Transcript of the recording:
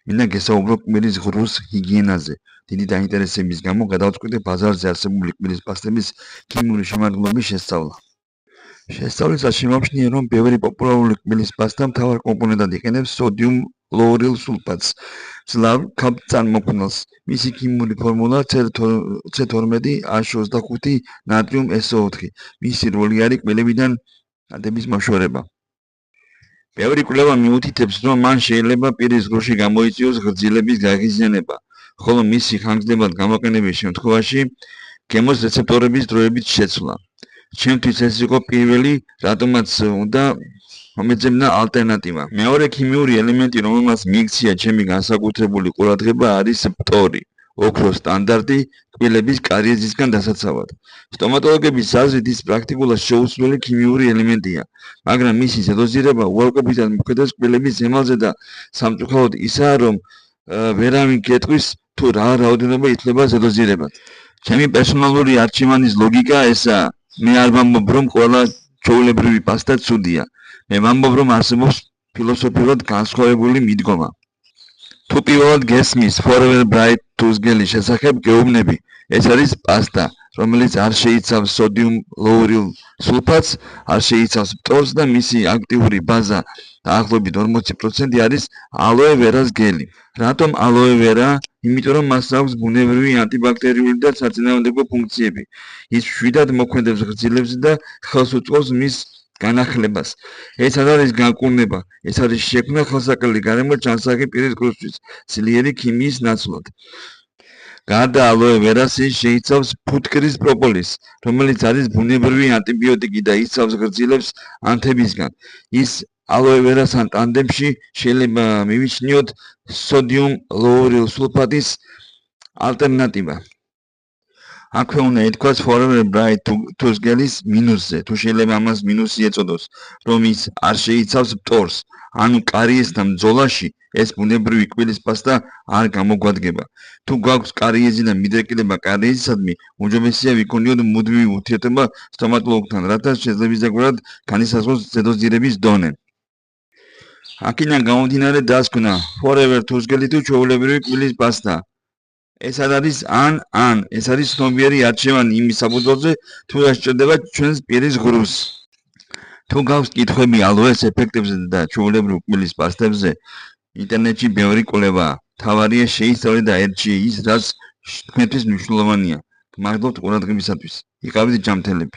მინდა გესაუბრო კბილის ღრუს ჰიგიენაზე. დიდი დაინტერესების გამო გადავწყვიტე ბაზარზე არსებული კბილის პასტების ქიმიური შემადგენლობის შესწავლა. შესწავლისას შემოვჩნია, რომ ბევრი პოპულარული კბილის პასტა მთავარ კომპონენტად იყენებს სოდიუმ ლაურილ სულფატს, მძლავრ ქალწარმოქმნელს. მისი ქიმიური ფორმულა C12H25 ნატრიუმ SO4. მისი როლი არის კბილებიდან დადების მოშორება. ბევრი კვლევა მიუთითებს, რომ მან შეიძლება პირის ღრუში გამოიწვიოს ღრძილების გაღიზიანება, ხოლო მისი ხანგრძლივად გამოყენების შემთხვევაში გემოს რეცეპტორების დროებით შეცვლა. ჩემთვის ეს იყო პირველი, რატომაც უნდა მომეძებნა ალტერნატივა. მეორე ქიმიური ელემენტი, რომელმაც მიიქცია ჩემი განსაკუთრებული ყურადღება, არის ფტორი, ოქროს სტანდარტი კბილების კარიესისგან დასაცავად. სტომატოლოგების აზრით ის პრაქტიკულად შეუცვლელი ქიმიური ელემენტია, მაგრამ მისი ზედოზირება უარყოფითად მიხედავს კბილების ზემალზე და სამწუხაროდ ისაა, რომ ვერავინ გეტყვის თუ რა რაოდენობა ითვლება ზედოზირებად. ჩემი პერსონალური არჩევანის ლოგიკა ესაა. მე არ ვამბობ, რომ ყველა ჩვეულებრივი პასტა ცუდია. მე ვამბობ, რომ არსებობს ფილოსოფიურად განსხვავებული მიდგომა. თუ პირველად გესმის Forever Bright თუზგელის შესახებ გეუბნები, ეს არის პასტა, რომელიც არ შეიცავს სოდიუმ ლაურილ სულფატს, არ შეიცავს ფტორს და მისი აქტიური ბაზა დაახლოებით 40% არის ალოე ვერას გელი. რატომ ალოე ვერა? იმიტომ რომ მას აქვს ბუნებრივი ანტიბაქტერიული და საწინააღმდეგო ფუნქციები. ის მშვიდად მოქმედებს ღრძილებზე და ხელს უწყობს მის განახლებას. ეს არ არის განკურნება, ეს არის შექმნა ხელსაყრელი გარემოს ჯანსაღი პირის ღრუსთვის, ძლიერი ქიმიის ნაცვლად. გარდა ალოე ვერას ის შეიცავს ფუტკრის პროპოლისს, რომელიც არის ბუნებრივი ანტიბიოტიკი და იცავს ღრძილებს ანთებისგან. ის ალოე ვერასთან ტანდემში შეიძლება მივიჩნიოთ სოდიუმ ლაურილ სულფატის ალტერნატივა. აქვე უნდა ითქვას Forever Bright თუზგელის მინუსზე, თუ შეიძლება ამას მინუსი ეწოდოს, რომ ის არ შეიცავს ფტორს, ანუ კარიესთან ბრძოლაში ეს ბუნებრივი კბილის პასტა არ გამოგვადგება. თუ გვაქვს კარიესი და მიდრეკილება კარიესისადმი, უმჯობესია ვიქონიოთ მუდმივი ურთიერთობა სტომატოლოგთან, რათა შესაძლებისდაგვარად განისაზღვროს ზედოზირების დონე. აქედან გამომდინარე დასკვნა, Forever თუზგელი თუ ჩვეულებრივი კბილის პასტა. ეს არ არის ან, ეს არის ცნობიერი არჩევანი იმის საფუძველზე, თუ რა სჭირდება ჩვენს პირის ღრუს. თუ გაქვს კითხვები ალოეს ეფექტებზე და ჩვეულებრივ კბილის პასტებზე, ინტერნეტში ბევრი კვლევაა. მთავარია შეისწავლეთ და ერჩიე ის, რაც თქვენთვის მნიშვნელოვანია. გმადლობთ ყურადღებისათვის. იყავით ჯანმრთელები.